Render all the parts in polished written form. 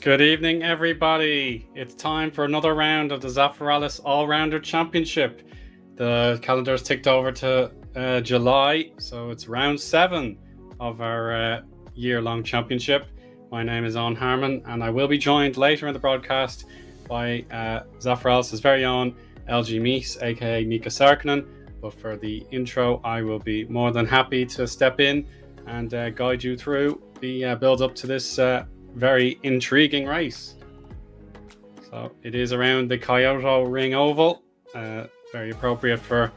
Good evening, everybody. It's time for another round of the Zafiralis All Rounder Championship. The calendar's ticked over to July, so it's round 7 of our year-long championship. My name is Owen Harmon, and I will be joined later in the broadcast by Zafiralis' very own LG Mies, aka Mika Sarkinen. But for the intro, I will be more than happy to step in and guide you through the build-up to this very intriguing race. So it is around the Kyoto Ring Oval, very appropriate for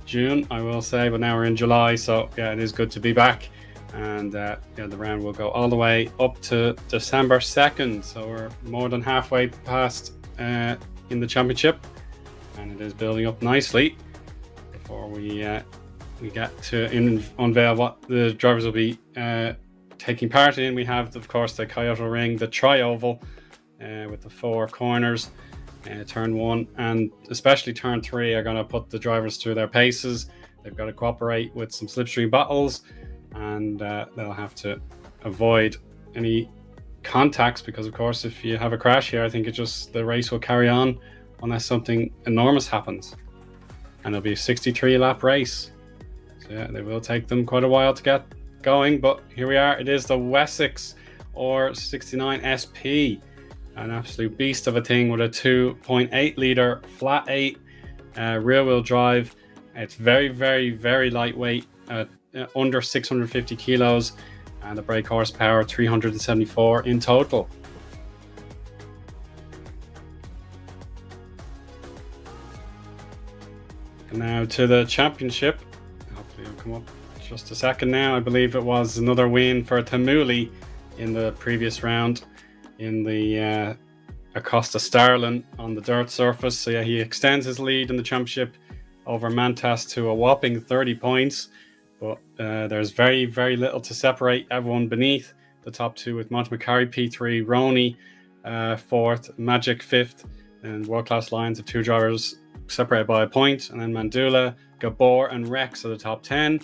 June, I will say, but now we're in July, so yeah, it is good to be back. And the round will go all the way up to December 2nd, so we're more than halfway past in the championship, and it is building up nicely. Before we get to unveil what the drivers will be taking part in, we have, of course, the Kyoto Ring, the tri-oval with the 4 corners. Turn 1 and especially turn 3 are going to put the drivers through their paces. They've got to cooperate with some slipstream battles, and they'll have to avoid any contacts, because of course if you have a crash here, I think the race will carry on unless something enormous happens, and it'll be a 63 lap race. So yeah, they will take them quite a while to get going, but here we are. It is the Wessex or 69 SP, an absolute beast of a thing with a 2.8 litre flat 8 rear wheel drive. It's very, very, very lightweight, under 650 kilos, and the brake horsepower 374 in total. And now to the championship. Hopefully it'll come up just a second now. I believe it was another win for Tamuli in the previous round in the Acosta Starlin on the dirt surface. So yeah, he extends his lead in the championship over Mantas to a whopping 30 points. But there's very, very little to separate everyone beneath the top 2, with Montmacari P3, Roney 4th, Magic 5th, and world-class lines of 2 drivers separated by a point. And then Mandula, Gabor, and Rex are the top 10.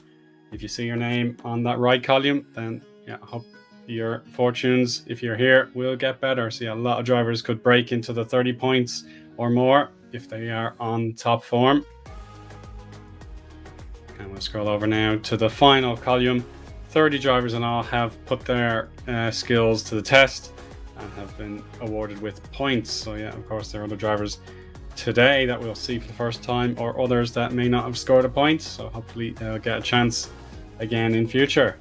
If you see your name on that right column, then yeah, I hope your fortunes, if you're here, will get better. So yeah, a lot of drivers could break into the 30 points or more if they are on top form. And we'll scroll over now to the final column. 30 drivers in all have put their skills to the test and have been awarded with points. So yeah, of course, there are other drivers today that we'll see for the first time, or others that may not have scored a point. So hopefully they'll get a chance again in future.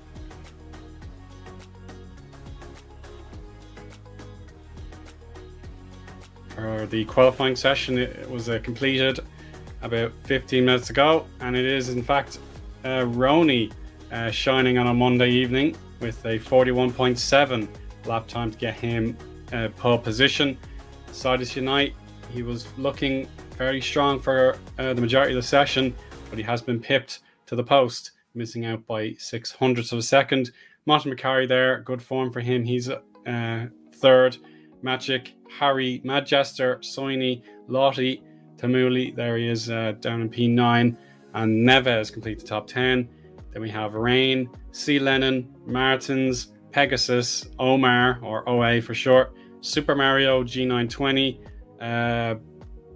for the qualifying session. It was completed about 15 minutes ago, and it is in fact Roney shining on a Monday evening with a 41.7 lap time to get him pole position. Sidus Unite, he was looking very strong for the majority of the session, but he has been pipped to the post, missing out by 600ths of a second. Martin McCarry there, good form for him. He's third. Magic, Harry, Madjester, Soini, Lottie, Tamuli, there he is down in P9, and Neves complete the top 10. Then we have Rain, C. Lennon, Martins, Pegasus, Omar, or OA for short, Super Mario G920,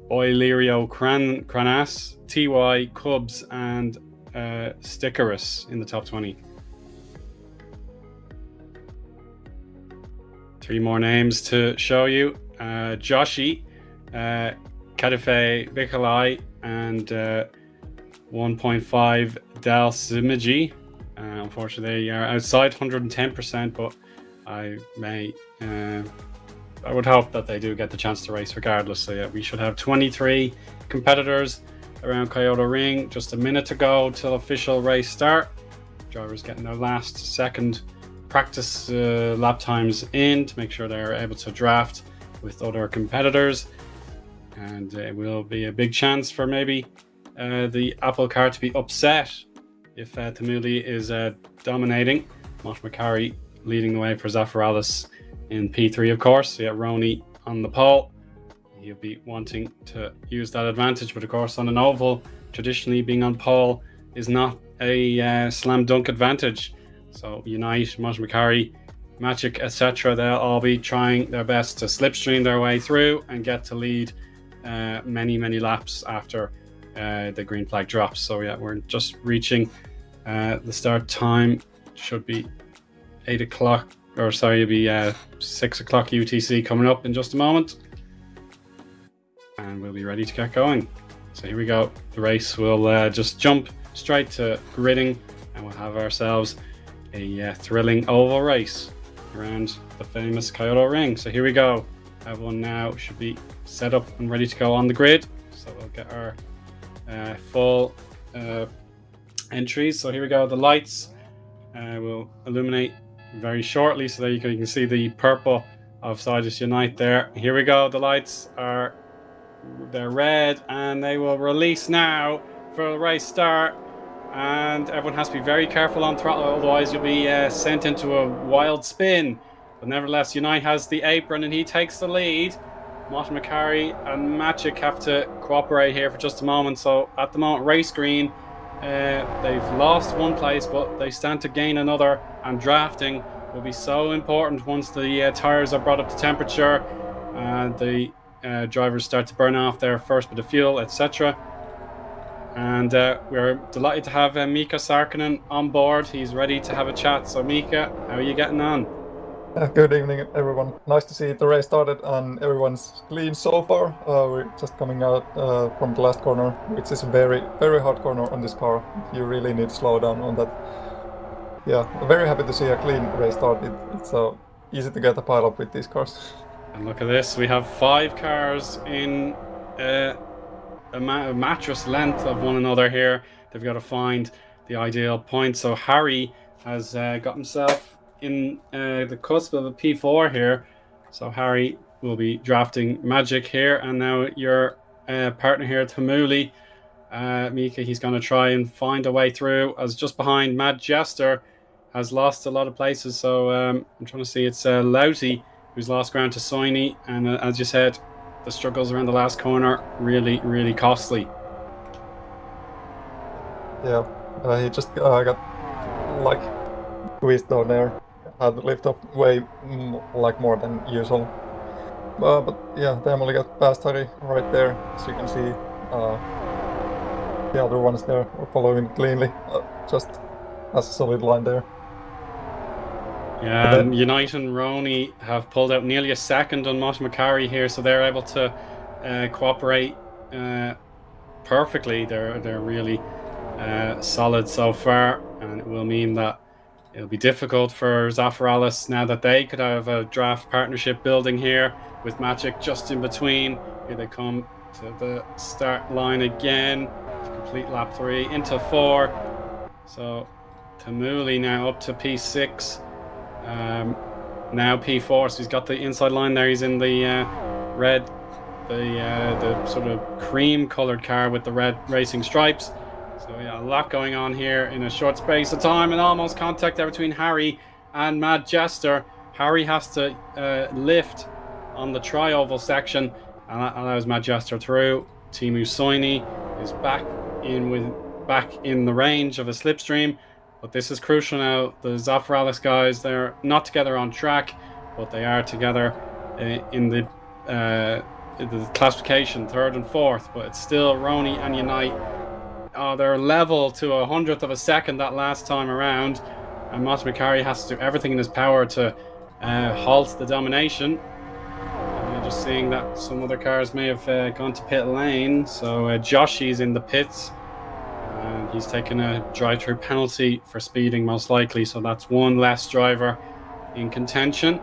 Oilirio Kranas, TY, Cubs, and Stickerus in the top 20. 3 more names to show you. Joshi, Kadife Bikalai, and 1.5 Dal Simiji. Unfortunately, they are outside 110%, but I would hope that they do get the chance to race regardless. So yeah, we should have 23 competitors around Kyoto Ring. Just a minute to go till official race start. Drivers getting their last second practice lap times in to make sure they're able to draft with other competitors, and it will be a big chance for maybe the Apple car to be upset if Tamuli is dominating. Martin McCarry leading the way for Zafiralis in P3, of course. So yeah, Roney on the pole. He'll be wanting to use that advantage, but of course on an oval, traditionally being on pole is not a slam dunk advantage. So Unite, Martin McCarry, Magic, etc., they'll all be trying their best to slipstream their way through and get to lead many laps after the green flag drops. So yeah, we're just reaching the start time. Should be 8 o'clock, or sorry, it'll be 6 o'clock UTC coming up in just a moment, and we'll be ready to get going. So here we go. The race will just jump straight to gridding, and we'll have ourselves a thrilling oval race around the famous Kyoto Ring. So here we go. Everyone now should be set up and ready to go on the grid. So we'll get our full entries. So here we go. The lights will illuminate very shortly, so there you can see the purple of Sidus Unite there. Here we go. The lights they're red, and they will release now for the race start. And everyone has to be very careful on throttle, otherwise you'll be sent into a wild spin. But nevertheless, Unite has the apron and he takes the lead. Martin McCarry and Magic have to cooperate here for just a moment. So at the moment, race green, they've lost one place, but they stand to gain another, and drafting will be so important once the tires are brought up to temperature and the drivers start to burn off their first bit of fuel, etc. And we're delighted to have Mika Sarkinen on board. He's ready to have a chat. So Mika, how are you getting on? Good evening, everyone. Nice to see the race started and everyone's clean so far. We're just coming out from the last corner, which is a very hard corner on this car. You really need to slow down on that. Yeah, very happy to see a clean race start. It's easy to get a pile up with these cars. And look at this, we have 5 cars in a mattress length of one another here. They've got to find the ideal point. So Harry has got himself in the cusp of a P4 here. So Harry will be drafting Magic here, and now your partner here, Tamuli, Mika, he's going to try and find a way through, as just behind Mad Jester has lost a lot of places. So I'm trying to see, it's Louty who's lost ground to Soini, and as you said, the struggles around the last corner really costly. Yeah, he just got like squeezed down there. Had to lift up way more than usual. But yeah, they only got past Harry right there, as you can see. The other ones there are following cleanly. Just has a solid line there. Yeah, and Unite and Roney have pulled out nearly a second on Martin McCarry here, so they're able to cooperate perfectly. They're really solid so far, and it will mean that It'll be difficult for Zafiralis now that they could have a draft partnership building here with Magic just in between. Here they come to the start line again to complete lap 3 into 4. So Tamuli now up to P6. Now P4, so he's got the inside line there. He's in the red, the sort of cream colored car with the red racing stripes. So yeah, a lot going on here in a short space of time, and almost contact there between Harry and Mad Jester. Harry has to lift on the tri-oval section, and that allows Mad Jester through. Timu Soini is back in the range of a slipstream, but this is crucial now. The Zafiralis guys, they're not together on track, but they are together in the classification, 3rd and 4th, but it's still Roni and Unite. They're level to 100th of a second that last time around, and Matamikari has to do everything in his power to halt the domination. Just seeing that some other cars may have gone to pit lane, so Joshi's in the pits, and he's taken a drive-through penalty for speeding most likely, so that's one less driver in contention.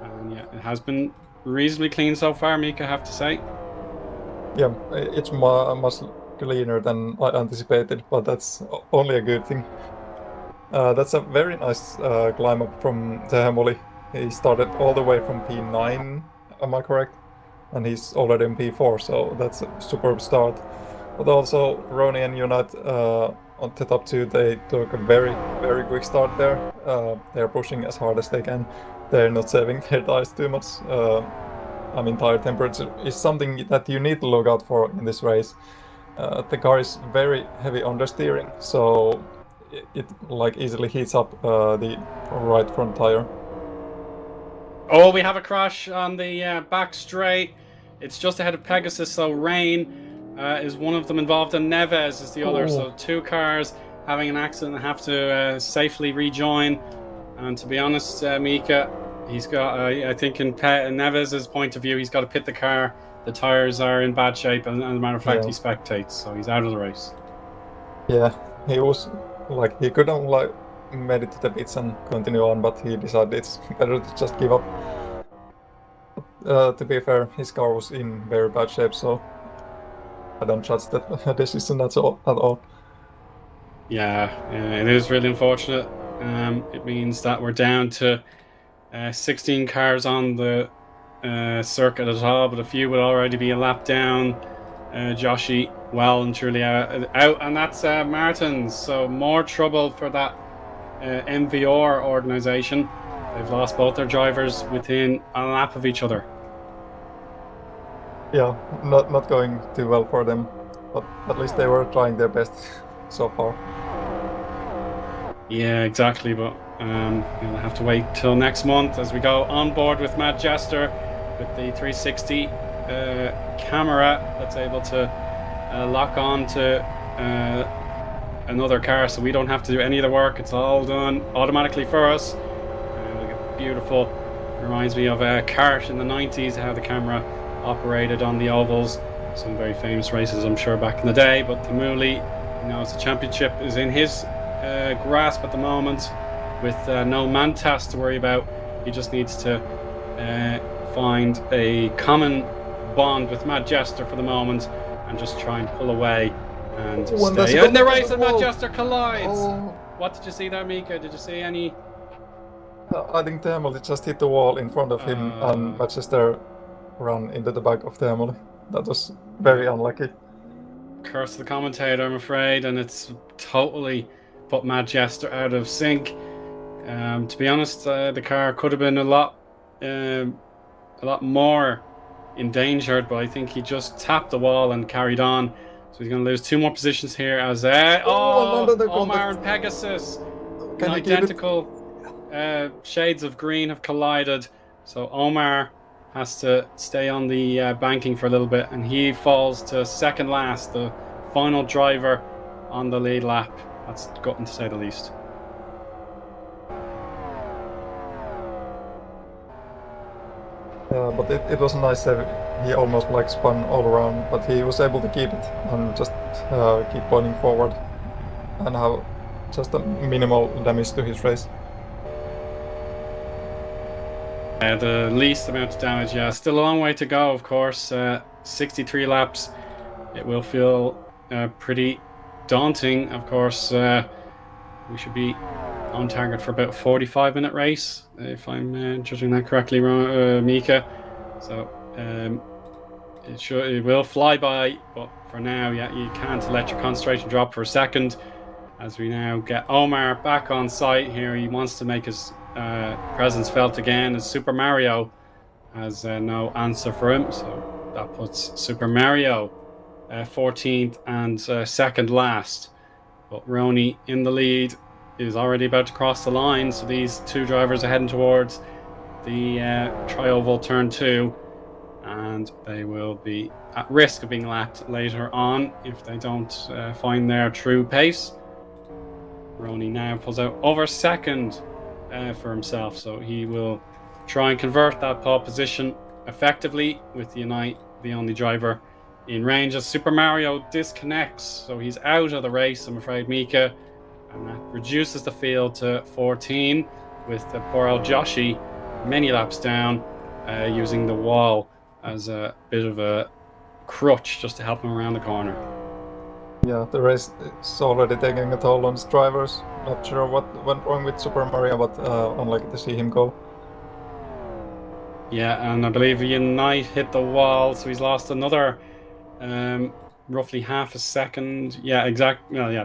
And yeah, it has been reasonably clean so far, Mika, I have to say. Yeah, it's much cleaner than I anticipated, but that's only a good thing. That's a very nice climb up from Tehemoli. He started all the way from P9, am I correct? And he's already in P4, so that's a superb start. But also Roni and Unite on the top 2, they took a very, very quick start there. They're pushing as hard as they can. They're not saving their tires too much. I mean, tire temperature is something that you need to look out for in this race. The car is very heavy understeering, so it like easily heats up the right front tire. Oh, we have a crash on the back straight. It's just ahead of Pegasus, so Rain is one of them involved, and Neves is the other. So 2 cars having an accident and have to safely rejoin. And to be honest, Mika, he's got, I think in Neves' point of view, he's got to pit the car. The tires are in bad shape, and as a matter of fact, he spectates, so he's out of the race. Yeah, he was like, he could have like made it to the pits and continue on, but he decided it's better to just give up. To be fair, his car was in very bad shape, so I don't judge that decision at all. Yeah, it is really unfortunate. It means that we're down to 16 cars on the circuit at all, but a few would already be a lap down. Joshi well and truly out, and that's Martins. So more trouble for that MVR organization. They've lost both their drivers within a lap of each other. Yeah, not going too well for them, but at least they were trying their best so far. Yeah, exactly, but you'll have to wait till next month as we go on board with Mad Jester with the 360 camera that's able to lock on to another car, so we don't have to do any of the work. It's all done automatically for us. Beautiful. Reminds me of a kart in the 90s, how the camera operated on the ovals. Some very famous races, I'm sure, back in the day. But Tamuli, you know, the championship is in his grasp at the moment, with no Mantas to worry about. He just needs to find a common bond with Mad Jester for the moment and just try and pull away and stay in the race, and Mad Jester collides. What did you see there, Mika? Did you see any? I think Tehemoli just hit the wall in front of him, and Mad Jester ran into the back of Tehemoli. That was very unlucky. Curse of the commentator, I'm afraid, and it's totally put Mad Jester out of sync. To be honest, the car could have been a lot more endangered, but I think he just tapped the wall and carried on. So he's going to lose 2 more positions here as Omar and Pegasus, identical shades of green, have collided. So Omar has to stay on the banking for a little bit, and he falls to second last, the final driver on the lead lap. That's gutting to say the least. But it was a nice save. He almost like spun all around, but he was able to keep it and just keep pointing forward and have just a minimal damage to his race. The least amount of damage, yeah. Still a long way to go, of course. 63 laps. It will feel pretty daunting, of course. We should be on target for about a 45-minute race, if I'm judging that correctly, Mika. So it will fly by, but for now, yeah, you can't let your concentration drop for a second. As we now get Omar back on site here, he wants to make his presence felt again, as Super Mario has no answer for him. So that puts Super Mario 14th and second last. But Roni in the lead is already about to cross the line. So these two drivers are heading towards the tri-oval turn 2. And they will be at risk of being lapped later on if they don't find their true pace. Roni now pulls out over second for himself, so he will try and convert that pole position effectively with Unite, the only driver in range, as Super Mario disconnects, so he's out of the race, I'm afraid, Mika, and that reduces the field to 14 with poor old Joshi many laps down, using the wall as a bit of a crutch just to help him around the corner. Yeah, the race is already taking a toll on his drivers. Not sure what went wrong with Super Mario, but unlucky to see him go. Yeah, and I believe Unite hit the wall, so he's lost another roughly half a second. Yeah,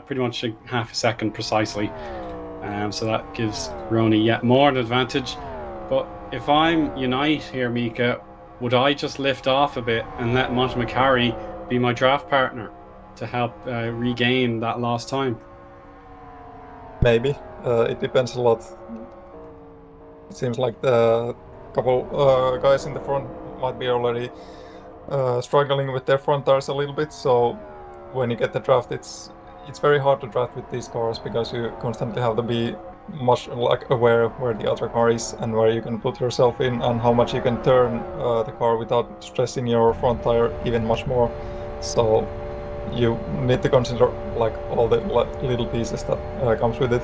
pretty much half a second precisely. So that gives Roni yet more an advantage. But if I'm Unite here, Mika, would I just lift off a bit and let Montemacari be my draft partner to help regain that lost time? Maybe. It depends a lot. It seems like the couple guys in the front might be already struggling with their front tires a little bit, so when you get the draft, it's very hard to draft with these cars because you constantly have to be much aware of where the other car is and where you can put yourself in and how much you can turn the car without stressing your front tire even much more. So you need to consider like all the little pieces that comes with it.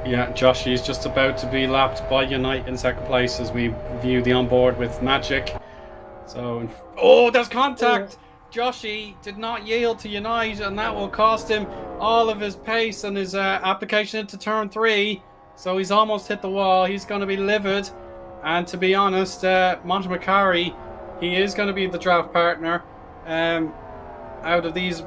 Yeah, Joshi is just about to be lapped by Unite in second place as we view the onboard with Magic. So, there's contact! Joshi did not yield to Unite, and that will cost him all of his pace and his application into turn 3. So he's almost hit the wall. He's going to be livid. And to be honest, Montemacari, he is going to be the draft partner. Out of these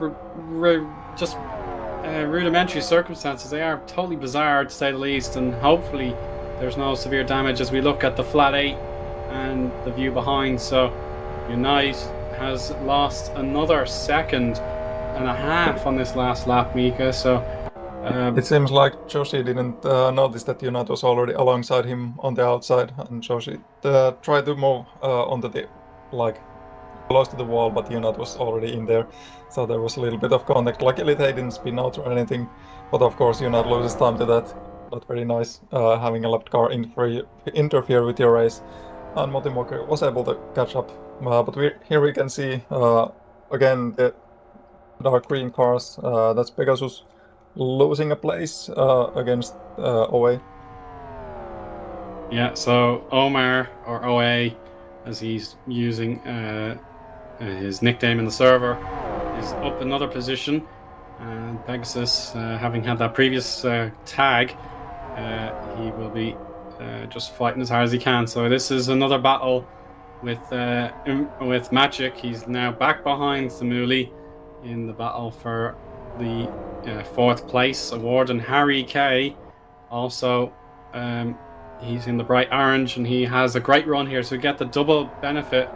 rudimentary circumstances, they are totally bizarre to say the least, and hopefully there's no severe damage as we look at the flat 8 and the view behind. So Unite has lost another second and a half on this last lap, Mika. So it seems like Joshi didn't notice that Unite was already alongside him on the outside, and Joshi tried to move onto the close to the wall, but Unite was already in there, so there was a little bit of contact. Luckily they didn't spin out or anything, but of course Unite loses time to that. Not very nice having a left car interfere with your race, and Montemacari was able to catch up. But here we can see again the dark green cars. That's Pegasus losing a place against OA. Yeah, so Omar, or OA, as he's using his nickname in the server, is up another position, and Pegasus, having had that previous tag, he will be just fighting as hard as he can. So this is another battle with Magic. He's now back behind Samuli in the battle for the 4th place award, and Harry K also he's in the bright orange, and he has a great run here, so we get the double benefit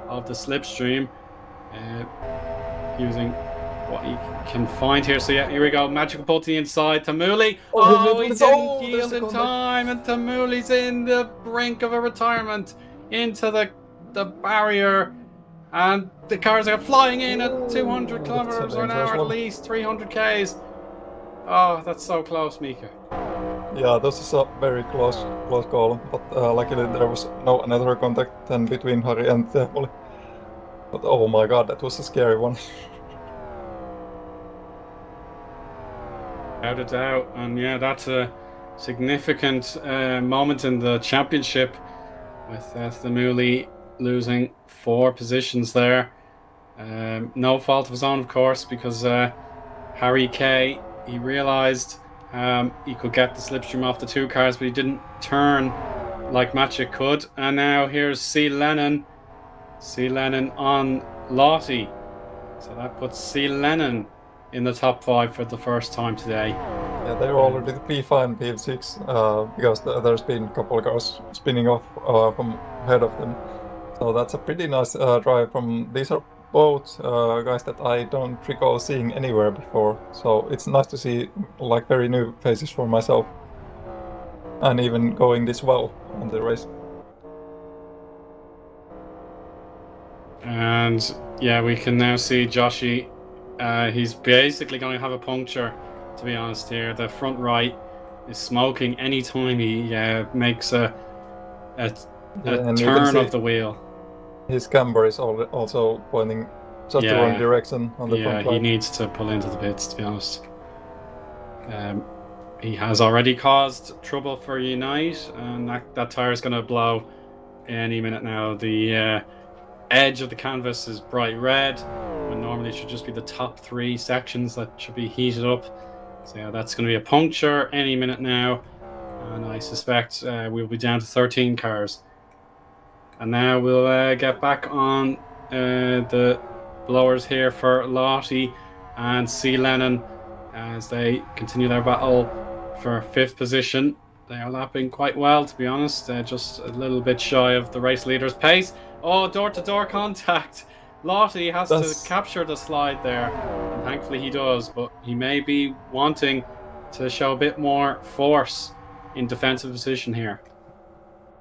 of the slipstream using what he can find here. So yeah, here we go. Magic will pull to the inside. Tamuli. He didn't yield in time, and Tamuli's in the brink of a retirement into the barrier, and the cars are flying in at 200 kilometers an hour, at least 300 k's. Oh, that's so close, Mika. Yeah, this is a very close call, but luckily there was no another contact than between Harry and Temuli. But oh my god, that was a scary one. Without a doubt. And yeah, that's a significant moment in the championship with Thamuli losing 4 positions there. No fault of his own, of course, because Harry Kay, he realised he could get the slipstream off the 2 cars, but he didn't turn like Maciek could. And now here's C. Lennon on Lottie. So that puts C. Lennon in the top 5 for the first time today. Yeah, they're already the P5 and P6 because there's been a couple of cars spinning off from ahead of them. So that's a pretty nice drive from. These are both guys that I don't recall seeing anywhere before. So it's nice to see like very new faces for myself, and even going this well on the race. And yeah, we can now see Joshy. He's basically going to have a puncture, to be honest here. The front right is smoking anytime he makes a turn of the wheel. His camber is also pointing just the wrong direction on the front right. Yeah, he needs to pull into the pits, to be honest. He has already caused trouble for Unite, and that tire is going to blow any minute now. The edge of the canvas is bright red, when normally it should just be the top 3 sections that should be heated up. So yeah, that's going to be a puncture any minute now, and I suspect we'll be down to 13 cars. And now we'll get back on the blowers here for Lottie and C. Lennon as they continue their battle for 5th position. They are lapping quite well, to be honest. Just a little bit shy of the race leader's pace. Oh, door-to-door contact. Lottie has to capture the slide there, and thankfully he does, but he may be wanting to show a bit more force in defensive position here.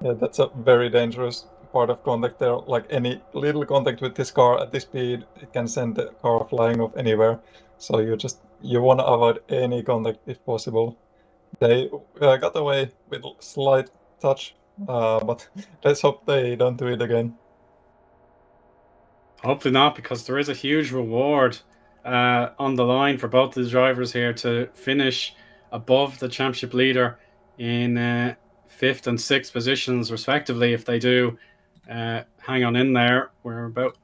Yeah, that's a very dangerous part of contact there. Like any little contact with this car at this speed, it can send the car flying off anywhere. So you want to avoid any contact if possible. They got away with slight touch, but let's hope they don't do it again. Hopefully not, because there is a huge reward on the line for both the drivers here to finish above the championship leader in 5th and 6th positions respectively. If they do hang on in there, we're about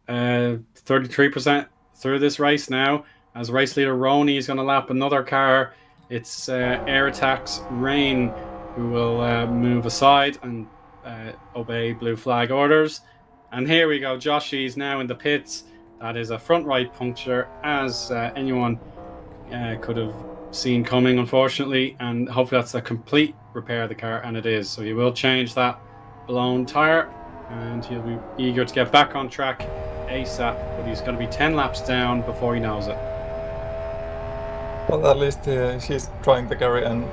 33% through this race now, as race leader Roney is going to lap another car. It's Air Attacks Rain who will move aside and obey blue flag orders. And here we go, Joshy's now in the pits. That is a front right puncture, as anyone could have seen coming, unfortunately, and hopefully that's a complete repair of the car, and it is. So he will change that blown tyre, and he'll be eager to get back on track ASAP, but he's going to be 10 laps down before he knows it. Well, at least she's trying to carry and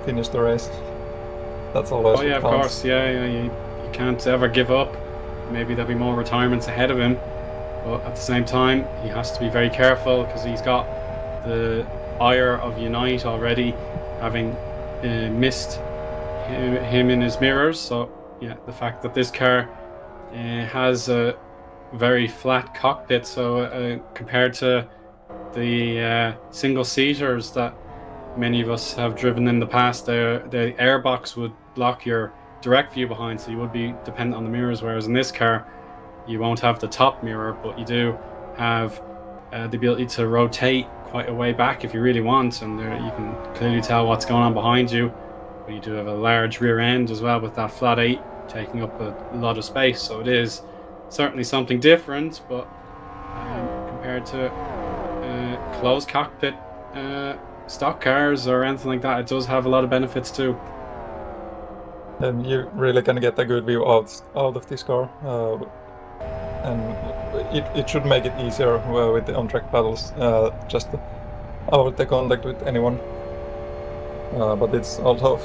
finish the race. That's always. Oh yeah, of course. Yeah. You can't ever give up. Maybe there'll be more retirements ahead of him, but at the same time, he has to be very careful because he's got the ire of Unite already, having missed him in his mirrors. So yeah, the fact that this car has a very flat cockpit, so compared to the single-seaters that many of us have driven in the past, the airbox would block your direct view behind, so you would be dependent on the mirrors, whereas in this car you won't have the top mirror, but you do have the ability to rotate quite a way back if you really want, and you can clearly tell what's going on behind you. But you do have a large rear end as well, with that flat 8 taking up a lot of space, so it is certainly something different, but compared to closed cockpit stock cars or anything like that, it does have a lot of benefits too. And you really can get a good view out of this car, and it should make it easier with the on-track paddles, just to avoid the contact with anyone. But it's also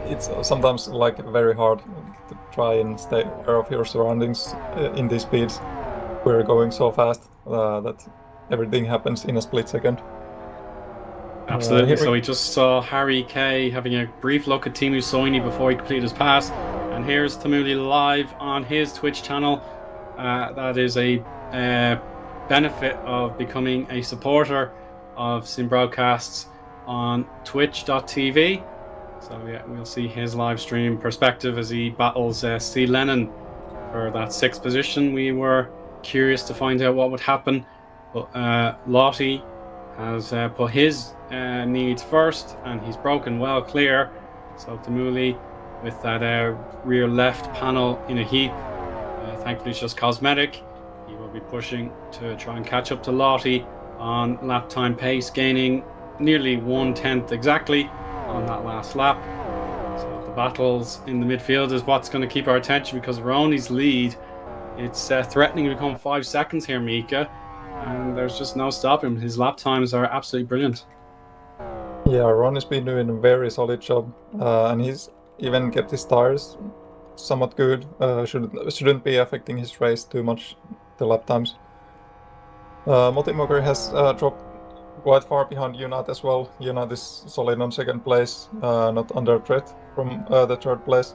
it's sometimes like very hard to try and stay aware of your surroundings in these speeds. We're going so fast that everything happens in a split second. Absolutely. So we just saw Harry Kay having a brief look at Teemu Soini before he completed his pass, and here's Thamuli live on his Twitch channel. That is a benefit of becoming a supporter of sim broadcasts on twitch.tv. So yeah, we'll see his live stream perspective as he battles C. Lennon for that 6th position. We were curious to find out what would happen, but Lottie has put his needs first, and he's broken well clear. So Tamuli, with that rear left panel in a heap, thankfully it's just cosmetic. He will be pushing to try and catch up to Lottie on lap time pace, gaining nearly 1/10 exactly on that last lap. So the battles in the midfield is what's going to keep our attention, because Ronnie's lead, it's threatening to become 5 seconds here, Mika, and there's just no stopping him. His lap times are absolutely brilliant. Yeah, Ron has been doing a very solid job, and he's even kept his tires somewhat good. Shouldn't be affecting his race too much, the lap times. Motimoker has dropped quite far behind Unat as well. Unat is solid on 2nd place, not under threat from the 3rd place.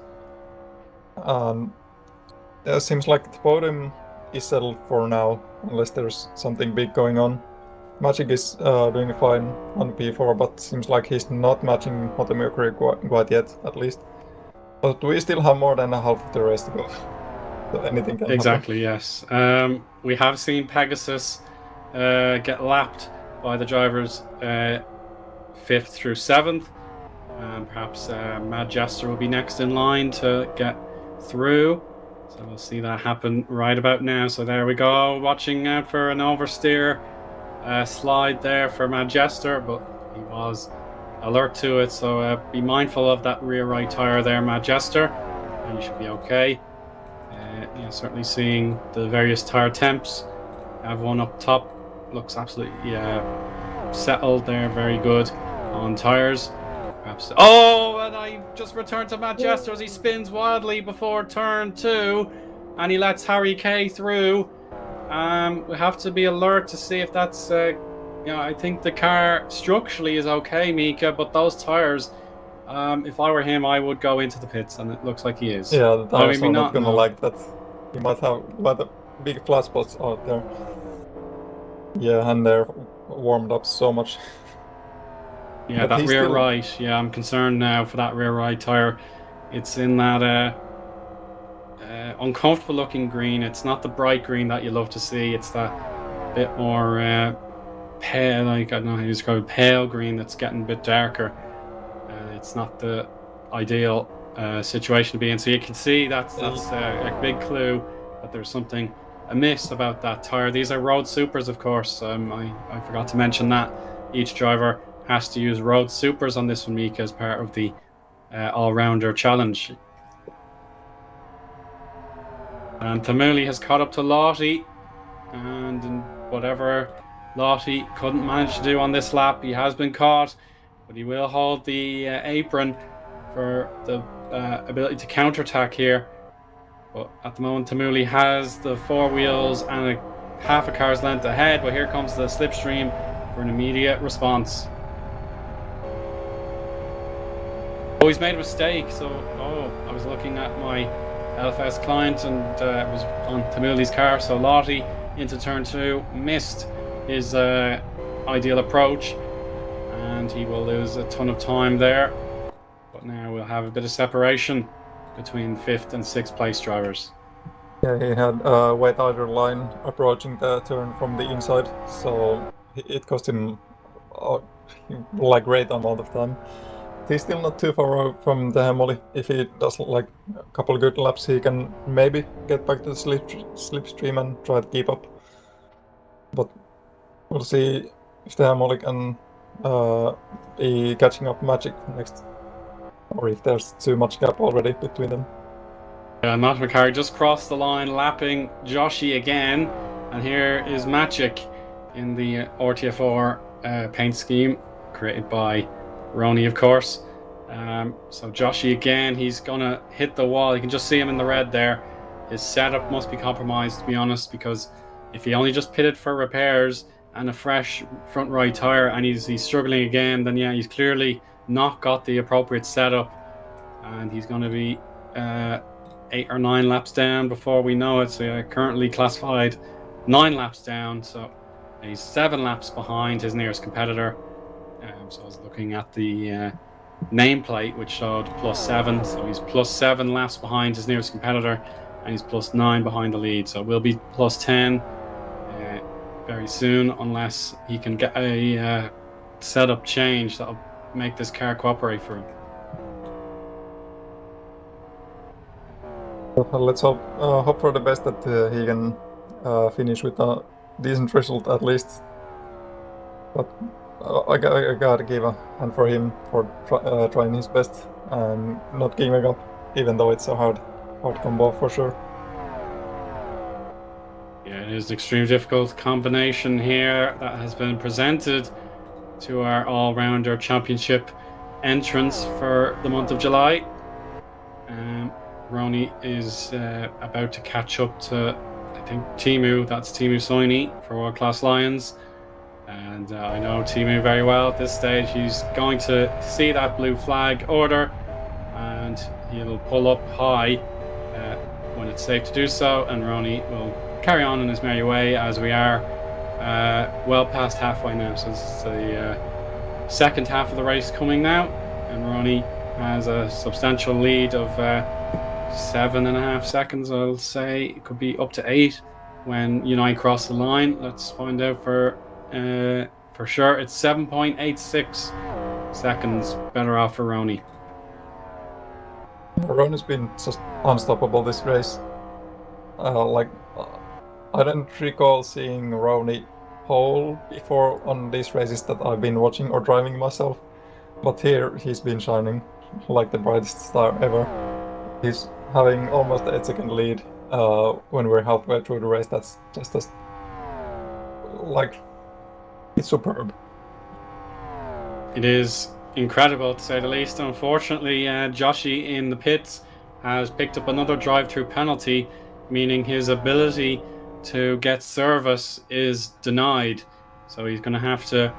It seems like the podium is settled for now, unless there's something big going on. Magic is doing fine on P4, but seems like he's not matching Motimoker quite yet, at least. But we still have more than a half of the race to go. So anything can Exactly, happen. Yes. We have seen Pegasus get lapped by the drivers 5th through 7th. Perhaps Mad Jester will be next in line to get through. So we'll see that happen right about now. So there we go. Watching out for an oversteer slide there for Mad Jester, but he was alert to it. So be mindful of that rear right tire there, Mad Jester, and you should be okay. Certainly seeing the various tire temps. I have one up top. Looks absolutely settled there. Very good on tires. Perhaps. Oh, and I just returned to Matt Jester as he spins wildly before turn 2, and he lets Harry K through. We have to be alert to see if that's. I think the car structurally is okay, Mika, but those tires. If I were him, I would go into the pits, and it looks like he is. Yeah, the tires are not gonna no. like that. He might have quite a big flat spots out there. Yeah, and they're warmed up so much. Yeah, but that rear right. Yeah, I'm concerned now for that rear right tire. It's in that uncomfortable looking green. It's not the bright green that you love to see. It's that bit more pale, like, I don't know how you describe it, pale green that's getting a bit darker. It's not the ideal situation to be in. So you can see that's a big clue that there's something amiss about that tire. These are road supers, of course. I forgot to mention that each driver has to use road supers on this one, Mika, as part of the all-rounder challenge. And Tamuli has caught up to Lottie, and in whatever Lottie couldn't manage to do on this lap, he has been caught, but he will hold the apron for the ability to counterattack here. But at the moment, Tamuli has the 4 wheels and half a car's length ahead, but here comes the slipstream for an immediate response. Oh, he's made a mistake. So, I was looking at my LFS client, and it was on Tamuli's car. So Lottie into turn 2 missed his ideal approach, and he will lose a ton of time there. But now we'll have a bit of separation between 5th and 6th place drivers. Yeah, he had a way tighter line approaching the turn from the inside, so it cost him like great amount of time. He's still not too far from the Hemoli. If he does like a couple of good laps, he can maybe get back to the slipstream and try to keep up. But we'll see if the Hemoli can be catching up Magic next, or if there's too much gap already between them. Matt McCarry just crossed the line, lapping Joshi again, and here is Magic in the RTFR paint scheme created by Ronnie, of course. So Joshi again, he's gonna hit the wall. You can just see him in the red there. His setup must be compromised, to be honest, because if he only just pitted for repairs and a fresh front right tire, and he's struggling again, then yeah, he's clearly not got the appropriate setup, and he's going to be 8 or 9 laps down before we know it. So currently classified 9 laps down. So He's 7 laps behind his nearest competitor. So I was looking at the nameplate, which showed +7. So he's +7 laps behind his nearest competitor, and he's +9 behind the lead. So we'll be +10 very soon, unless he can get a setup change that'll make this car cooperate for him. Let's hope for the best that he can finish with a decent result at least. But I gotta give a hand for him for trying his best and not giving up, even though it's a hard combo for sure. Yeah, it is an extremely difficult combination here that has been presented to our All-Rounder Championship entrance for the month of July. Ronnie is about to catch up to, I think, Teemu. That's Teemu Soini for World Class Lions. And I know Teemu very well at this stage. He's going to see that blue flag order, and he'll pull up high when it's safe to do so, and Ronnie will carry on in his merry way, as we are well past halfway now. So this is the second half of the race coming now, and Ronnie has a substantial lead of 7.5 seconds, I'll say. It could be up to 8 when Unite cross the line. Let's find out for sure. It's 7.86 seconds better off for Ronnie. Ronnie's been just unstoppable this race. I don't recall seeing Ronnie pole before on these races that I've been watching or driving myself, but here he's been shining like the brightest star ever. He's having almost an 8-second lead when we're halfway through the race. That's just it's superb. It is incredible, to say the least. Unfortunately, Joshi in the pits has picked up another drive-through penalty, meaning his ability to get service is denied. So he's going to have to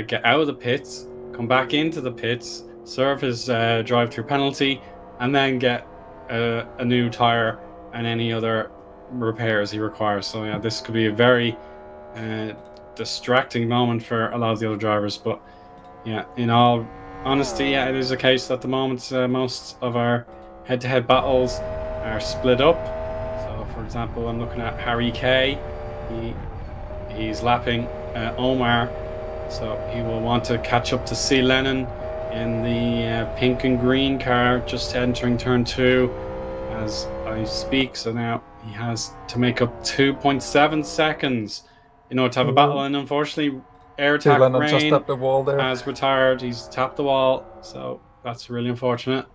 get out of the pits, come back into the pits, serve his drive-through penalty, and then get a new tire and any other repairs he requires. So yeah, this could be a very distracting moment for a lot of the other drivers. But yeah, in all honesty, yeah, it is a case that at the moment most of our head-to-head battles are split up. So for example, I'm looking at Harry K. He's lapping Omar, so he will want to catch up to C. Lennon in the pink and green car, just entering turn 2 as I speak. So now he has to make up 2.7 seconds in order to have a battle, and unfortunately AirTac Rain just tapped the wall there. has retired. He's tapped the wall, so that's really unfortunate,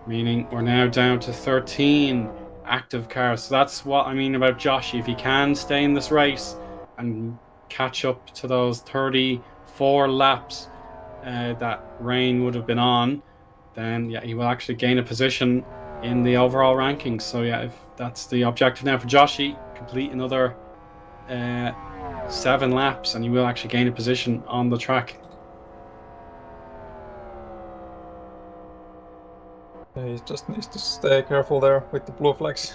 meaning we're now down to 13 active cars. So that's what I mean about Joshi. If he can stay in this race and catch up to those 34 laps that Rain would have been on, then yeah, he will actually gain a position in the overall rankings. So yeah, if that's the objective now for Joshi, complete another 7 laps and he will actually gain a position on the track. He just needs to stay careful there with the blue flags.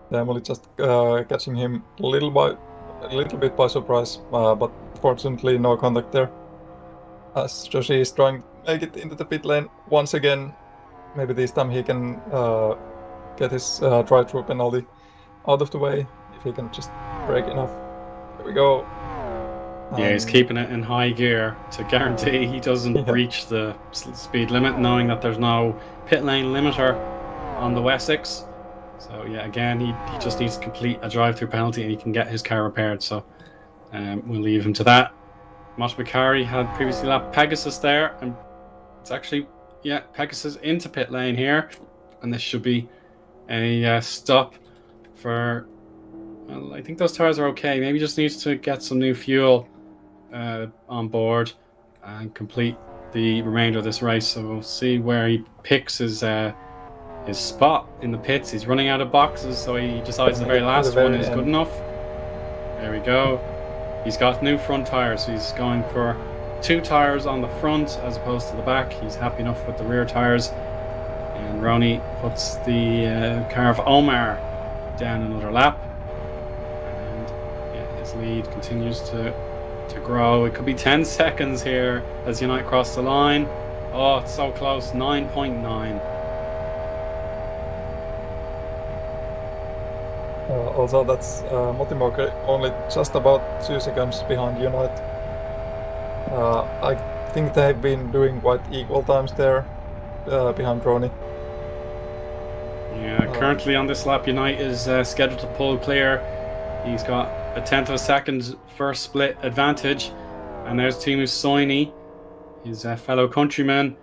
The Emily just catching him a little bit by surprise, but fortunately no contact there. As Joshi is trying to make it into the pit lane once again. Maybe this time he can get his drive-through penalty out of the way, if he can just brake enough. There we go. Yeah, he's keeping it in high gear to guarantee he doesn't reach the speed limit, knowing that there's no pit lane limiter on the Wessex. So yeah, again, he just needs to complete a drive-through penalty and he can get his car repaired. So we'll leave him to that. Mosh Bakari had previously lapped Pegasus there, and it's actually, yeah, Pegasus into pit lane here, and this should be a stop for, well, I think those tires are okay. Maybe just needs to get some new fuel on board and complete the remainder of this race. So we'll see where he picks his spot in the pits. He's running out of boxes, so he decides the very last one is good enough. There we go. He's got new front tires, so he's going for 2 tires on the front as opposed to the back. He's happy enough with the rear tires. And Ronnie puts the car of Omar down another lap. And yeah, his His lead continues to grow. It could be 10 seconds here as Unite cross the line. Oh, it's so close. 9.9. Also, that's Motimoke only just about 2 seconds behind Unite. I think they've been doing quite equal times there behind Roni. Yeah, currently on this lap, Unite is scheduled to pull clear. He's got a 1/10 of a second first split advantage. And there's Teemu Soini, his fellow countryman.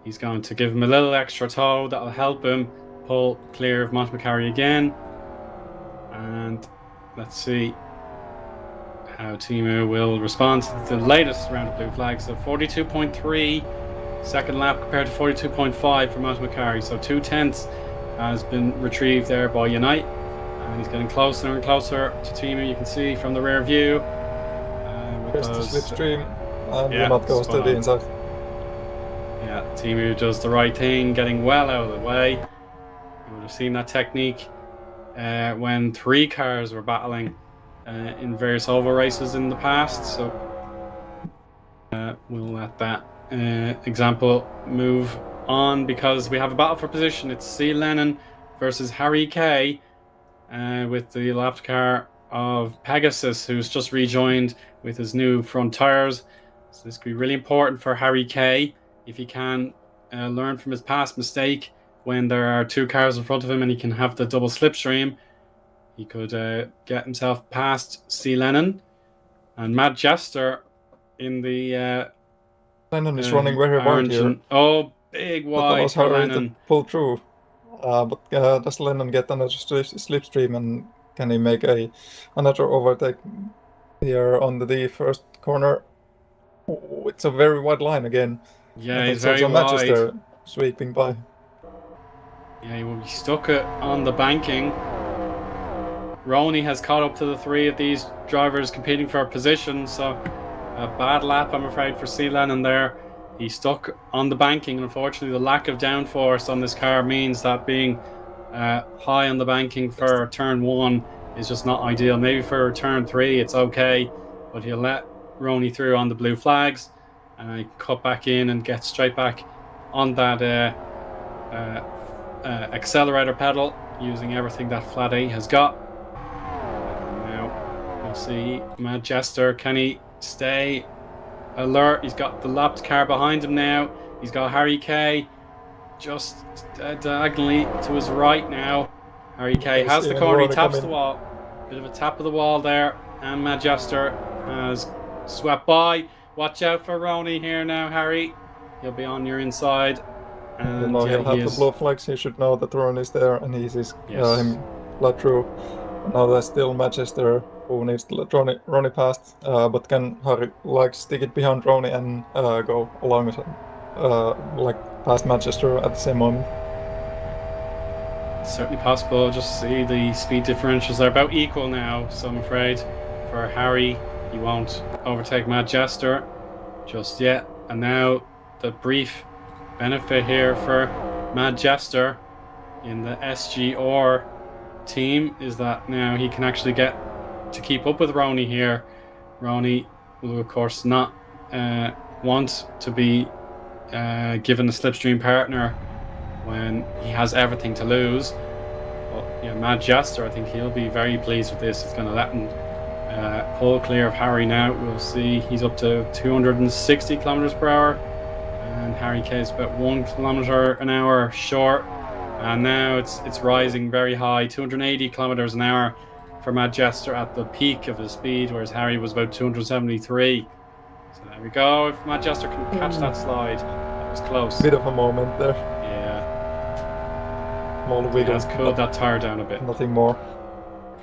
He's going to give him a little extra tow that'll help him pull clear of Montmacari again. And let's see how Teemu will respond to the latest round of blue flags. So 42.3 second lap compared to 42.5 for Montmacari. So 2/10 has been retrieved there by Unite. And he's getting closer and closer to Teemu. You can see from the rear view. There's the slipstream, and Unite goes to the inside. Yeah, Teemu does the right thing, getting well out of the way. You would have seen that technique when 3 cars were battling in various oval races in the past. So we'll let that example move on because we have a battle for position. It's C. Lennon versus Harry K. With the lapped car of Pegasus, who's just rejoined with his new front tires. So this could be really important for Harry K. if he can learn from his past mistake. When there are 2 cars in front of him and he can have the double slipstream, he could get himself past C. Lennon. And Matt Jester in the Lennon is running very wide here. Oh, big wide for Lennon. To pull through. But does Lennon get another slipstream, and can he make another overtake here on the first corner? Oh, it's a very wide line again. Yeah, he's very wide. Manchester sweeping by. Yeah, he will be stuck on the banking. Roni has caught up to the 3 of these drivers competing for a position, so a bad lap, I'm afraid, for C. Lennon there. He's stuck on the banking, and unfortunately the lack of downforce on this car means that being high on the banking for turn 1 is just not ideal. Maybe for turn 3 it's okay, but he'll let Roni through on the blue flags, and he cut back in and get straight back on that accelerator pedal using everything that Flat 8 has got. And now we'll see Matt Jester. Can he stay alert? He's got the lapped car behind him now. He's got Harry K just diagonally to his right now. Harry K has the corner. He taps the wall. Bit of a tap of the wall there, and Matt Jester has swept by. Watch out for Roni here now, Harry. He'll be on your inside. And he'll have the blue flags. He should know that Ron is there, and he's him let through. Now there's still Manchester who needs to let Roni past, but can Harry stick it behind Roni and go along past Manchester at the same moment? It's certainly possible. Just see the speed differentials are about equal now, so I'm afraid for Harry he won't overtake Matt Jester just yet. And now the brief benefit here for Matt Jester in the SGR team is that now he can actually get to keep up with Roni here. Roni will of course not want to be given a slipstream partner when he has everything to lose. But yeah, Matt Jester, I think he'll be very pleased with this. It's going to let him pull clear of Harry now. We'll see he's up to 260 kilometers per hour, and Harry K is about 1 kilometer an hour short. And now it's rising very high, 280 kilometers an hour for Matt Jester at the peak of his speed, whereas Harry was about 273. So there we go. If Matt Jester can catch that slide, that was close. Bit of a moment there. Yeah. He has cooled that tire down a bit. Nothing more.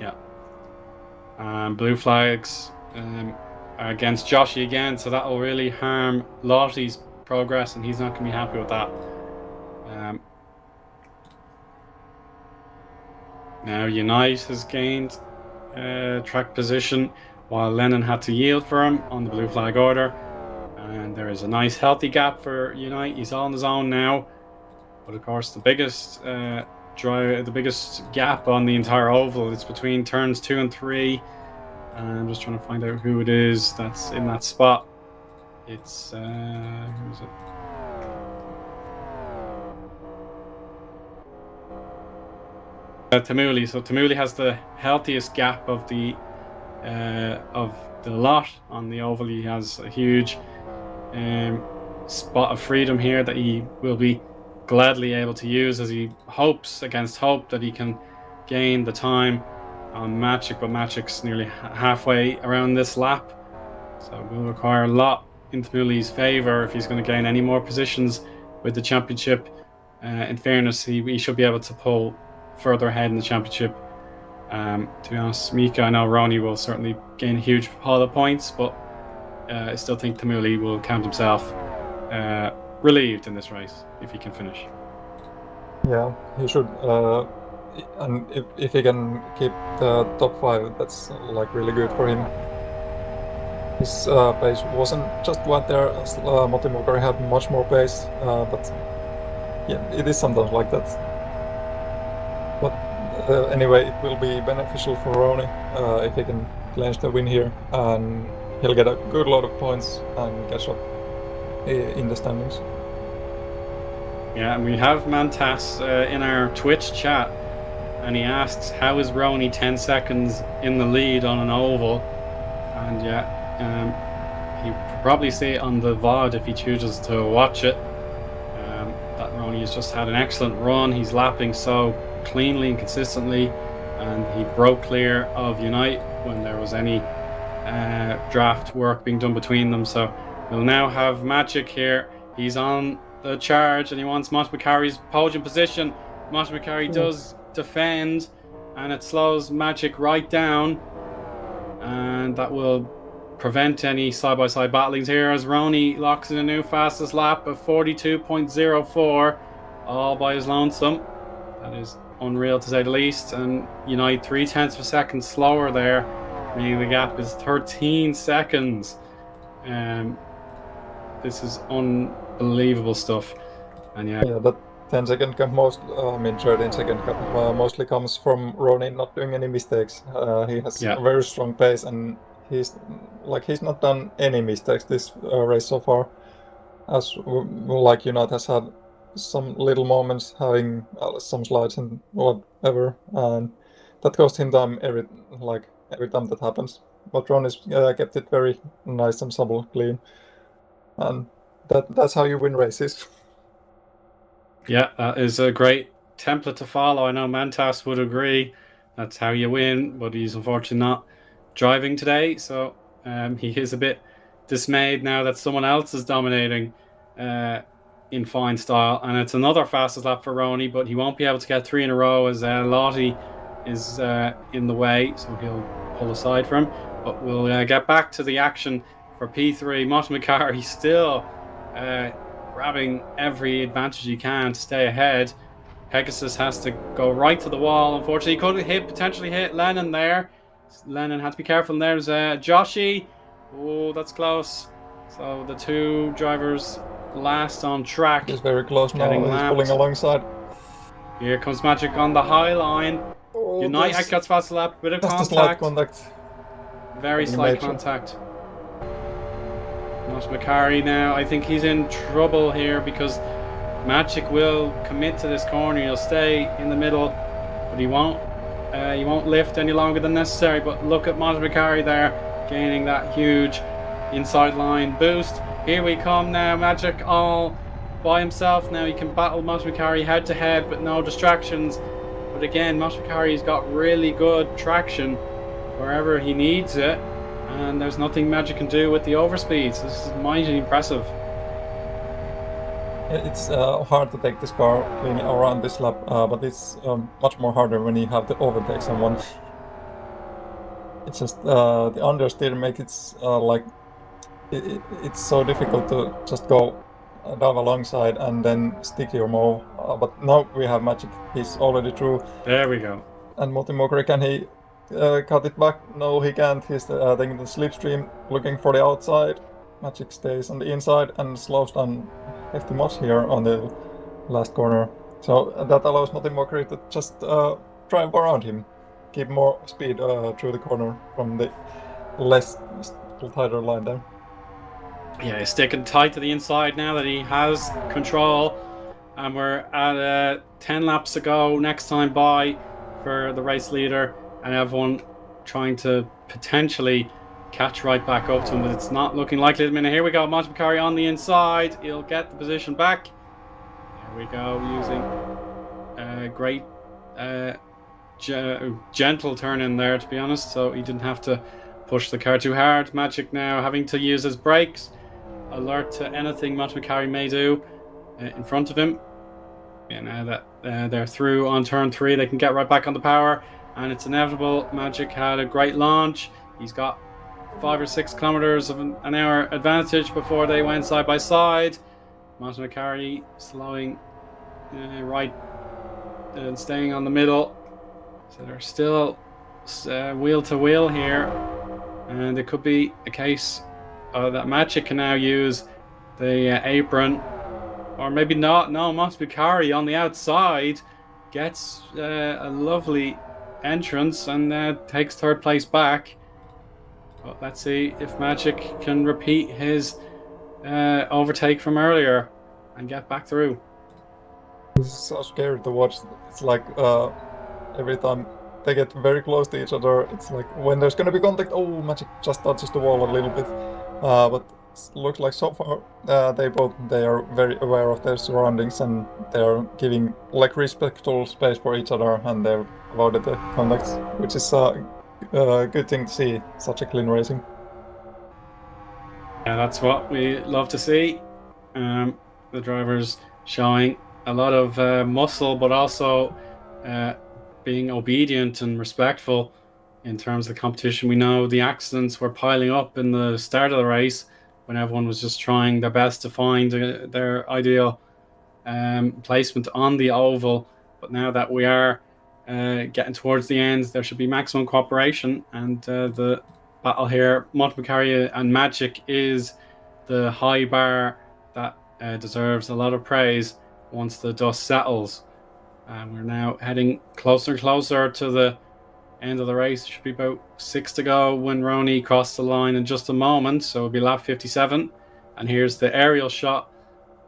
Yeah. Blue flags are against Joshy again, so that will really harm Lottie's progress, and he's not going to be happy with that. Now Unite has gained track position while Lennon had to yield for him on the blue flag order, and there is a nice healthy gap for Unite. He's on his own now, but of course the biggest gap on the entire oval is between turns 2 and 3. I'm just trying to find out who it is that's in that spot. It's who is it? Tamuli. So Tamuli has the healthiest gap of the lot on the oval. He has a huge spot of freedom here that he will be gladly able to use as he hopes against hope that he can gain the time on Magic, but Magic's nearly halfway around this lap, so it will require a lot in Tamuli's favour if he's going to gain any more positions with the championship. In fairness, he should be able to pull further ahead in the championship. To be honest, Mika, I know Ronnie will certainly gain a huge haul of points, but I still think Tamuli will count himself relieved in this race if he can finish. Yeah, he should. And if he can keep the top 5, that's like really good for him. His pace wasn't just what there. Motimokari had much more pace, but yeah, it is sometimes like that. But anyway, it will be beneficial for Ronnie if he can clinch the win here, and he'll get a good lot of points and catch up in the standings. Yeah, and we have Mantas in our Twitch chat, and he asks, how is Ronnie 10 seconds in the lead on an oval? And yeah, he'll probably see it on the VOD if he chooses to watch it. That Ronnie has just had an excellent run. He's lapping so cleanly and consistently, and he broke clear of Unite when there was any draft work being done between them. So we'll now have Magic here. He's on the charge and he wants Motimokari's podium position. Motimokari does defend, and it slows Magic right down, and that will prevent any side-by-side battlings here as Ronnie locks in a new fastest lap of 42.04 all by his lonesome. That is unreal to say the least, and Unite 0.3 of a second slower there, meaning the gap is 13 seconds. This is unbelievable stuff. And yeah, that 10-second gap 13-second gap mostly comes from Ronnie not doing any mistakes. He has a very strong pace, and he's not done any mistakes this race so far. As like Unite has had some little moments, having some slides and whatever, and that cost him time every time that happens. But Ronnie's kept it very nice and supple, clean, and that's how you win races. Yeah, that is a great template to follow. I know Mantas would agree. That's how you win, but he's unfortunately not driving today, so he is a bit dismayed now that someone else is dominating in fine style, and it's another fastest lap for Ronnie, but he won't be able to get 3 in a row as Lottie is in the way, so he'll pull aside for him. But we'll get back to the action for P3. Motimokari still grabbing every advantage he can to stay ahead. Pegasus has to go right to the wall. Unfortunately, he could potentially hit Lennon there. Lennon had to be careful. And there's Joshi. Oh, that's close. So the two drivers last on track. He's very close now. He's pulling alongside. Here comes Magic on the high line. Unite gets fast lap. Bit of contact. Slight contact. Very slight contact. Motimokari now, I think he's in trouble here because Magic will commit to this corner. He'll stay in the middle, but he won't lift any longer than necessary. But look at Motimokari there, gaining that huge inside line boost. Here we come now, Magic all by himself now. He can battle Motimokari head to head, but no distractions. But again, Motimokari's got really good traction wherever he needs it, and there's nothing Magic can do with the overspeeds. This is mighty impressive. It's hard to take this car clean around this lap, but it's much more harder when you have to overtake someone. It's just the understeer makes it it's so difficult to just go dive alongside and then stick your move. But now we have Magic. He's already through. There we go. And Motimokari, can he cut it back? No, he can't. He's taking the slipstream, looking for the outside. Magic stays on the inside and slows down hefty much here on the last corner. So that allows Motimokari to just drive around him, keep more speed through the corner from the less tighter line there. Yeah, he's sticking tight to the inside now that he has control. And we're at 10 laps to go next time by for the race leader, and everyone trying to potentially catch right back up to him, but it's not looking likely at the minute. Here we go, Montmacari on the inside. He'll get the position back. There we go, using a great gentle turn in there, to be honest, so he didn't have to push the car too hard. Magic now having to use his brakes, alert to anything Montmacari may do in front of him. And now that they're through on turn 3, they can get right back on the power, and it's inevitable. Magic had a great launch. He's got 5 or 6 kilometers of an hour advantage before they went side by side. Montmacari slowing right and staying on the middle, so they're still wheel to wheel here, and it could be a case that Magic can now use the apron. Or maybe not. No, Montmacari on the outside gets a lovely entrance and takes 3rd place back. But let's see if Magic can repeat his overtake from earlier and get back through. This is so scary to watch. It's like every time they get very close to each other, it's like when there's gonna be contact, oh, Magic just touches the wall a little bit. But looks like so far they are very aware of their surroundings, and they are giving like respectful space for each other, and they've avoided the contacts, which is a good thing to see. Such a clean racing. Yeah, that's what we love to see. The drivers showing a lot of muscle, but also being obedient and respectful in terms of the competition. We know the accidents were piling up in the start of the race, when everyone was just trying their best to find their ideal placement on the oval. But now that we are getting towards the end, there should be maximum cooperation, and the battle here, Montmacari and Magic, is the high bar that deserves a lot of praise once the dust settles. We're now heading closer and closer to the end of the race. It should be about 6 to go when Roney crosses the line in just a moment, so it'll be lap 57. And here's the aerial shot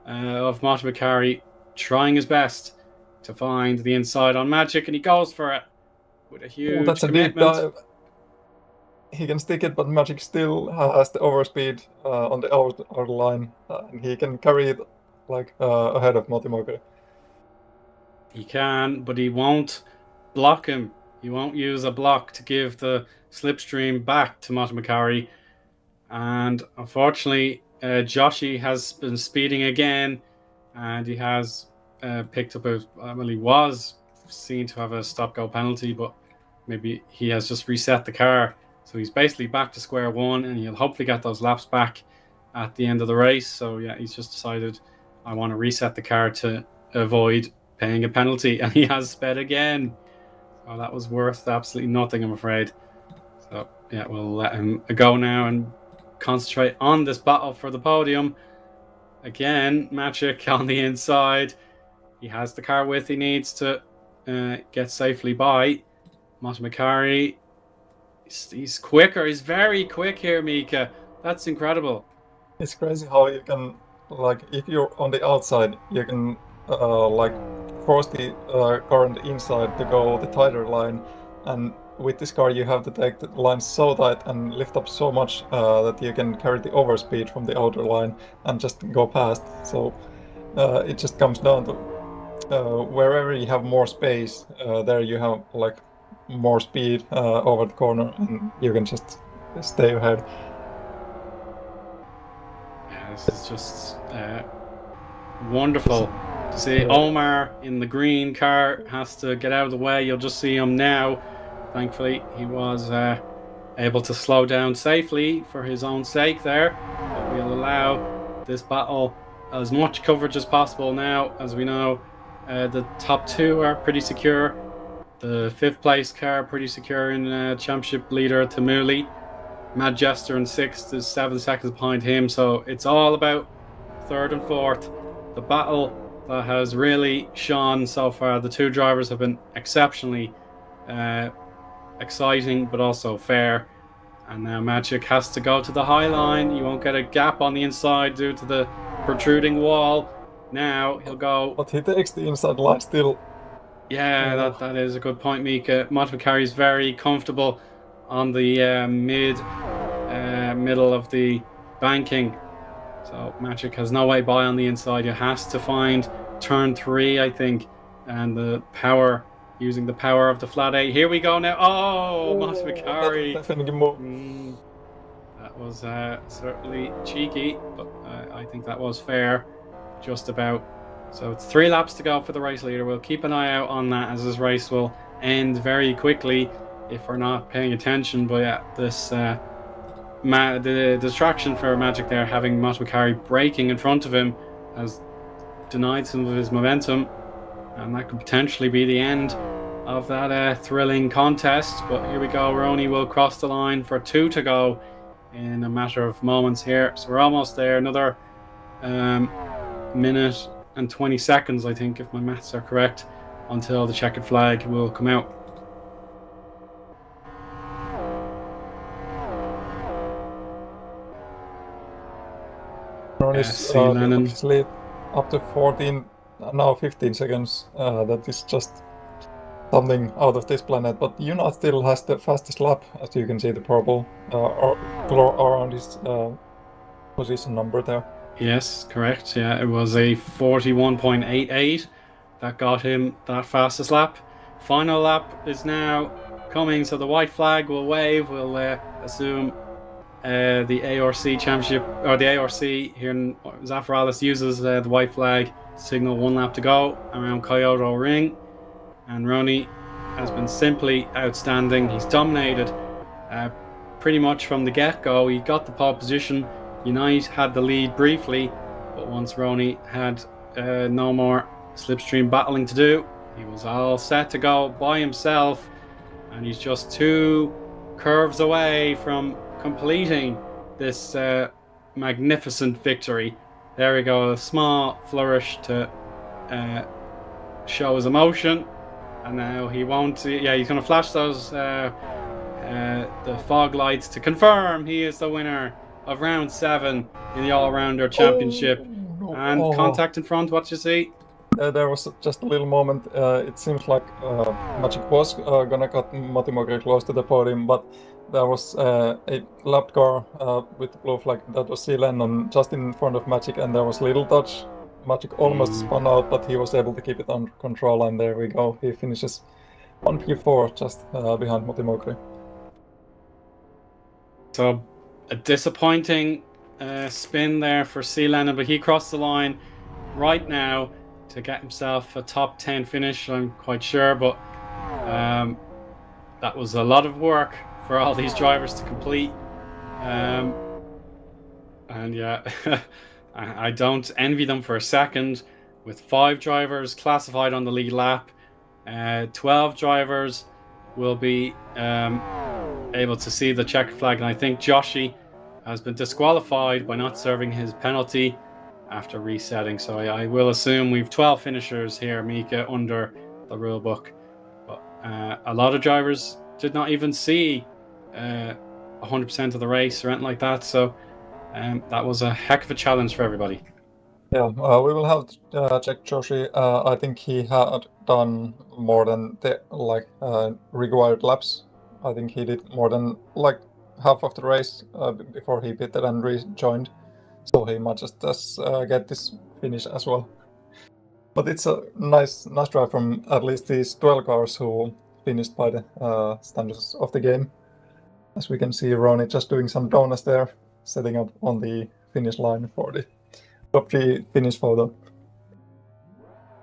of Montmacari trying his best to find the inside on Magic, and he goes for it with a huge that's a commitment. deep dive. He can stick it, but Magic still has the overspeed on the outer line, and he can carry it like ahead of Montmacari. He can, but he won't block him. He won't use a block to give the slipstream back to Montmacari. And unfortunately, Joshi has been speeding again, and he has picked up he was seen to have a stop-go penalty, but maybe he has just reset the car. So he's basically back to square one, and he'll hopefully get those laps back at the end of the race. So yeah, he's just decided, I want to reset the car to avoid paying a penalty, and he has sped again. So that was worth absolutely nothing, I'm afraid. So yeah, we'll let him go now and concentrate on this battle for the podium. Again, Magic on the inside. He has the car width he needs to get safely by. Montmacari, he's quicker. He's very quick here, Mika. That's incredible. It's crazy how you can, like, if you're on the outside, you can like force the car on the inside to go the tighter line, and with this car you have to take the line so tight and lift up so much that you can carry the overspeed from the outer line and just go past. So it just comes down to wherever you have more space, there you have like more speed over the corner, and you can just stay ahead. Yeah, this is just wonderful to see. Omar in the green car has to get out of the way. You'll just see him now. Thankfully, he was able to slow down safely for his own sake there. But we'll allow this battle as much coverage as possible now. As we know, the top two are pretty secure. The 5th place car pretty secure in championship leader Tamuli. Mad Jester in 6th is 7 seconds behind him. So it's all about 3rd and 4th. The battle that has really shone so far. The two drivers have been exceptionally exciting, but also fair. And now Magic has to go to the high line. You won't get a gap on the inside due to the protruding wall. Now he'll go. But he takes the inside line still. Yeah, that is a good point, Mika. Montmacari is very comfortable on the middle of the banking. So Magic has no way by on the inside. He has to find turn 3, I think, and the power, using the power of the flat 8. Here we go now. Oh, Montmacari. Definitely move. That was certainly cheeky, but I think that was fair, just about. So it's 3 laps to go for the race leader. We'll keep an eye out on that, as this race will end very quickly if we're not paying attention. But yeah, this the distraction for Magic there, having Montmacari braking in front of him, has denied some of his momentum, and that could potentially be the end of that thrilling contest. But here we go. Roney will cross the line for 2 to go in a matter of moments here. So we're almost there. Another minute and 20 seconds, I think, if my maths are correct, until the checkered flag will come out. Ronnie's obviously up to 14, now 15 seconds. That is just something out of this planet. But Yuna still has the fastest lap, as you can see the purple around his position number there. Yes, correct. Yeah, it was a 41.88 that got him that fastest lap. Final lap is now coming, so the white flag will wave. We'll assume the ARC Championship, or the ARC here in Zafiralis, uses the white flag to signal 1 lap to go around Kyoto Ring. And Roney has been simply outstanding. He's dominated pretty much from the get-go. He got the pole position. Unite had the lead briefly, but once Roney had no more slipstream battling to do, he was all set to go by himself, and he's just 2 curves away from completing this magnificent victory. There we go, a small flourish to show his emotion, and now he won't. Yeah, he's going to flash those the fog lights to confirm he is the winner of round 7 in the All Rounder Championship. And contact in front, what you see? There was just a little moment. It seems like Magic was gonna cut Motimogri close to the podium, but there was a lap car with the blue flag that was C. Lennon just in front of Magic, and there was a little touch. Magic almost spun out, but he was able to keep it under control, and there we go. He finishes on P4 just behind Motimogri. So a disappointing spin there for C. Lennon, but he crossed the line right now to get himself a top 10 finish, I'm quite sure. But that was a lot of work for all these drivers to complete. And yeah, I don't envy them for a second, with 5 drivers classified on the lead lap. 12 drivers will be able to see the checkered flag, and I think Joshi has been disqualified by not serving his penalty after resetting. So I will assume we've 12 finishers here, Mika, under the rule book. But a lot of drivers did not even see 100% of the race or anything like that. So that was a heck of a challenge for everybody. Yeah, we will have to check Joshi. I think he had done more than the required laps. I think he did more than half of the race before he pitted and rejoined. So he might just get this finish as well. But it's a nice drive from at least these 12 cars who finished by the standards of the game. As we can see, Ronnie just doing some donuts there, setting up on the finish line for the top 3 finish photo.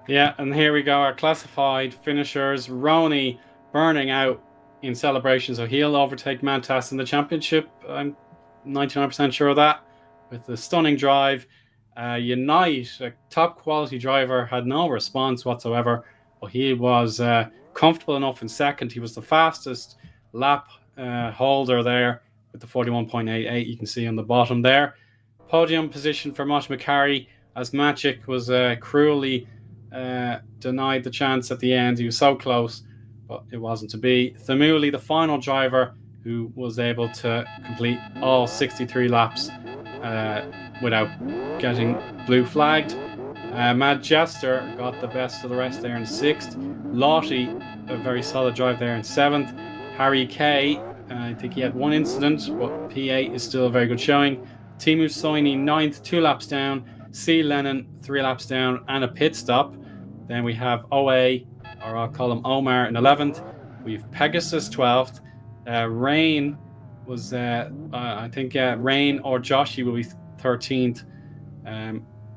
Yeah, and here we go, our classified finishers. Ronnie burning out in celebration, so he'll overtake Mantas in the championship. I'm 99% sure of that, with the stunning drive. Unite, a top quality driver, had no response whatsoever, but he was comfortable enough in second. He was the fastest lap holder there with the 41.88, you can see on the bottom there. Podium position for Motimogri, as Magic was cruelly denied the chance at the end. He was so close, but it wasn't to be. Thamuli, the final driver, who was able to complete all 63 laps without getting blue flagged. Mad Jester got the best of the rest there in 6th. Lottie, a very solid drive there in 7th. Harry K, I think he had one incident, but P8 is still a very good showing. Timu Soini 9th, 2 laps down. C Lennon 3 laps down and a pit stop. Then we have OA, or I'll call him Omar, in 11th. We've Pegasus 12th. Rain was, I think, Rain or Joshy will be 13th.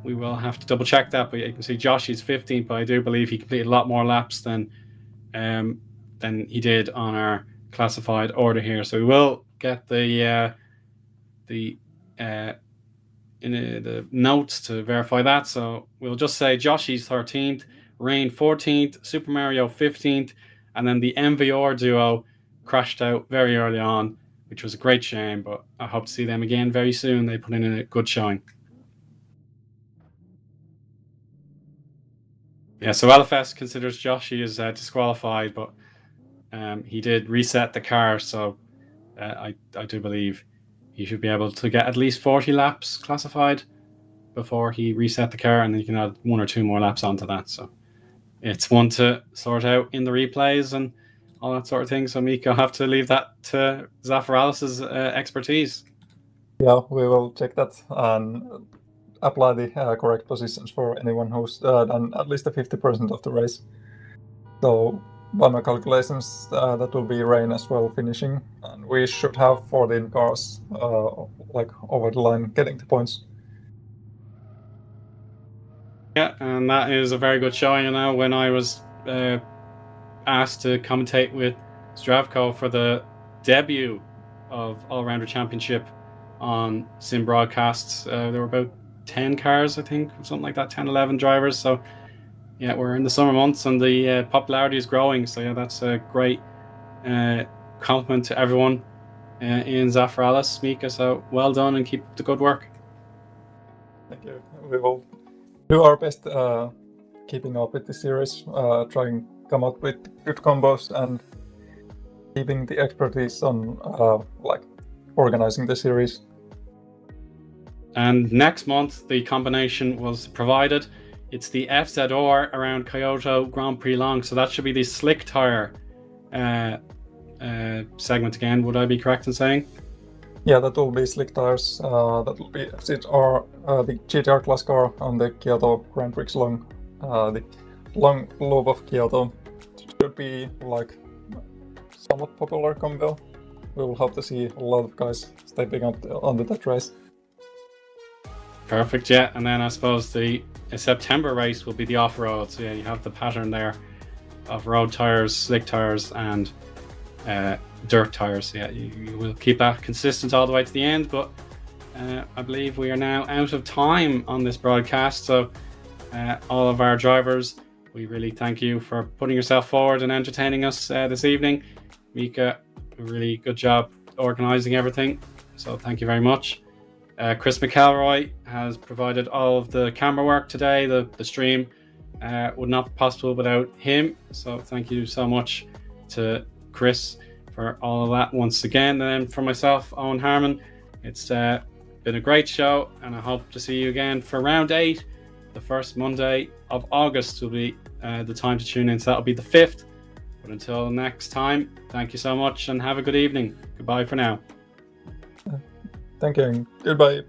We will have to double check that, but you can see Joshy's 15th, but I do believe he completed a lot more laps than he did on our classified order here. So we will get the notes to verify that. So we'll just say Joshy's 13th, Rain 14th, Super Mario 15th, and then the MVR duo crashed out very early on, which was a great shame, but I hope to see them again very soon. They put in a good showing. Yeah, so LFS considers Joshy as disqualified, but he did reset the car, so I do believe he should be able to get at least 40 laps classified before he reset the car, and then you can add 1 or 2 more laps onto that. So it's one to sort out in the replays and all that sort of thing. So Mika, I'll have to leave that to Zafiralis' expertise. Yeah, we will check that and apply the correct positions for anyone who's done at least 50% of the race. So by my calculations, that will be Rain as well finishing, and we should have 14 cars like over the line getting the points. Yeah, and that is a very good showing. Now, when I was asked to commentate with Zdravko for the debut of All Rounder Championship on sim broadcasts, there were about 10 cars, I think, something like that, 10, 11 drivers. So yeah, we're in the summer months and the popularity is growing. So yeah, that's a great compliment to everyone in Zafiralis, Mika. So well done and keep up the good work. Thank you. We will do our best keeping up with the series, trying to come up with good combos and keeping the expertise on like organizing the series. And next month, the combination was provided. It's the FZR around Kyoto Grand Prix Long. So that should be the slick tire segment again. Would I be correct in saying? Yeah, that will be slick tires. That will be FZR, the GTR class car on the Kyoto Grand Prix Long. The long loop of Kyoto should be like somewhat popular combo. We will hope to see a lot of guys stepping up onto that race. Perfect, yeah. And then I suppose the September race will be the off-road. So yeah, you have the pattern there of road tires, slick tires, and dirt tires. So yeah, you will keep that consistent all the way to the end. But I believe we are now out of time on this broadcast. So all of our drivers, we really thank you for putting yourself forward and entertaining us this evening. Mika, a really good job organising everything. So thank you very much. Chris McElroy has provided all of the camera work today. The stream would not be possible without him. So thank you so much to Chris for all of that once again. And then for myself, Owen Harmon, it's been a great show, and I hope to see you again for round 8. The first Monday of August will be the time to tune in. So that'll be the 5th. But until next time, thank you so much and have a good evening. Goodbye for now. Thank you. Goodbye.